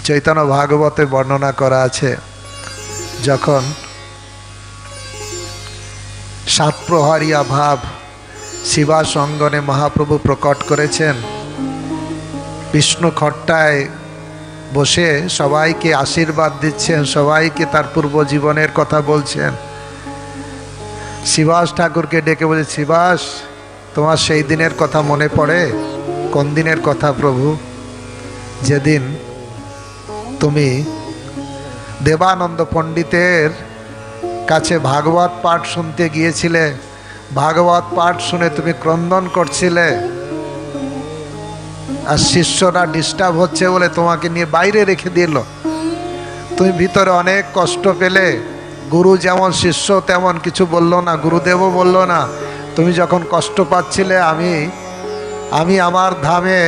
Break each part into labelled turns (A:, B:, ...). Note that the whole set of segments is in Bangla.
A: চৈতন্য ভাগবতে বর্ণনা করা আছে, যখন সাত প্রহরিয়া ভাব শিবাস অঙ্গনে মহাপ্রভু প্রকট করেছেন, বিষ্ণু খট্টায় বসে সবাইকে আশীর্বাদ দিচ্ছেন, সবাইকে তার পূর্ব জীবনের কথা বলছেন। শিবাস ঠাকুরকে ডেকে বলে, শিবাস, তোমার সেই দিনের কথা মনে পড়ে? কোন দিনের কথা প্রভু? যেদিন তুমি দেবানন্দ পণ্ডিতের কাছে ভাগবত পাঠ শুনতে গিয়েছিলে, ভাগবত পাঠ শুনে তুমি ক্রন্দন করছিলে, আর শিষ্যরা ডিস্টার্ব হচ্ছে বলে তোমাকে নিয়ে বাইরে রেখে দিল। তুমি ভিতরে অনেক কষ্ট পেলে, গুরু যেমন শিষ্য তেমন কিছু বললো না, গুরুদেবও বললো না। তুমি যখন কষ্ট পাচ্ছিলে, আমি আমার ধামে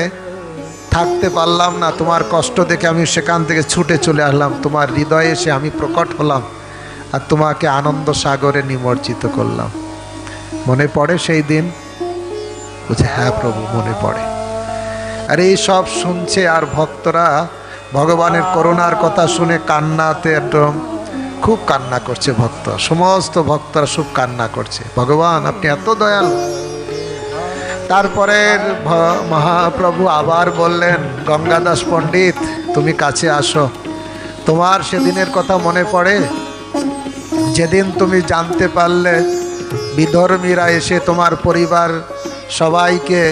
A: থাকতে পারলাম না, তোমার কষ্ট দেখে আমি সেখান থেকে ছুটে চলে আসলাম, তোমার হৃদয়ে এসে আমি প্রকট হলাম আর তোমাকে আনন্দ সাগরে নিমজ্জিত করলাম। মনে পড়ে সেই দিন? বলছে, হ্যাঁ প্রভু, মনে পড়ে। আর এই সব শুনছে, আর ভক্তরা ভগবানের করুণার কথা শুনে কান্নাতে একদম খুব কান্না করছে। সমস্ত ভক্তরা খুব কান্না করছে, ভগবান আপনি এত দয়ালু। তারপরে মহাপ্রভু আবার বললেন, গঙ্গাদাস পণ্ডিত তুমি কাছে আসো। তোমার সেদিনের কথা মনে পড়ে, যেদিন তুমি জানতে পারলে বিধর্মীরা এসে তোমার পরিবার সবাইকে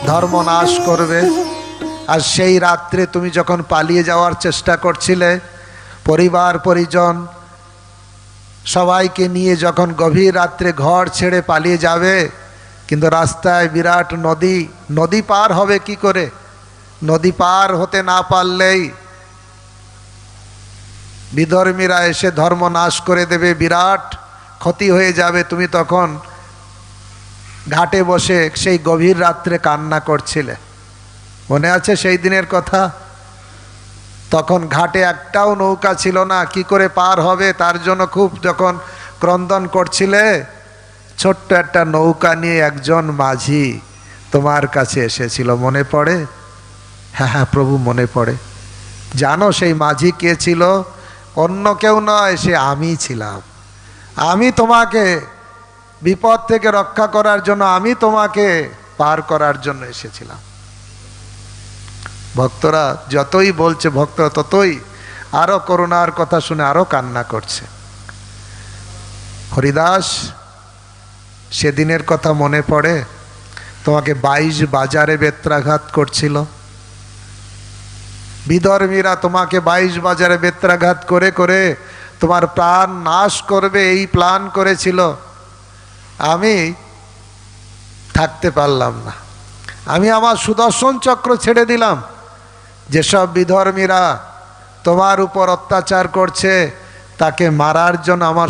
A: ধর্মনাশ করবে, আর সেই রাত্রে তুমি যখন পালিয়ে যাওয়ার চেষ্টা করছিলে, পরিবার পরিজন সবাইকে নিয়ে যখন গভীর রাত্রে ঘর ছেড়ে পালিয়ে যাবে, কিন্তু রাস্তায় বিরাট নদী পার হবে কি করে? নদী পার হতে না পারলেই বিধর্মীরা এসে ধর্ম নাশ করে দেবে, বিরাট ক্ষতি হয়ে যাবে। তুমি তখন ঘাটে বসে সেই গভীর রাত্রে কান্না করছিলে, মনে আছে সেই দিনের কথা? তখন ঘাটে একটাও নৌকা ছিল না, কি করে পার হবে তার জন্য খুব যখন ক্রন্দন করছিলে, ছোট্ট একটা নৌকা নিয়ে একজন মাঝি তোমার কাছে এসেছিল, মনে পড়ে? হ্যাঁ হ্যাঁ প্রভু, মনে পড়ে। জানো সেই মাঝি কে ছিল? অন্য কেউ নয়, সে আমি ছিলাম। আমি তোমাকে বিপদ থেকে রক্ষা করার জন্য, আমি তোমাকে পার করার জন্য এসেছিলাম। ভক্তরা যতই বলছে, ভক্তরা ততই আরো করুণার কথা শুনে আরো কান্না করছে। হরিদাস, সেদিনের কথা মনে পড়ে? তোমাকে 22 বাজারে বেত্রাঘাত করছিল, বিধর্মীরা তোমাকে 22 বাজারে বেত্রাঘাত করে করে তোমার প্রাণ নাশ করবে, এই প্ল্যান করেছিল। আমি থাকতে পারলাম না, আমি আমার সুদর্শন চক্র ছেড়ে দিলাম। যেসব বিধর্মীরা তোমার উপর অত্যাচার করছে, তাকে মারার জন্য আমার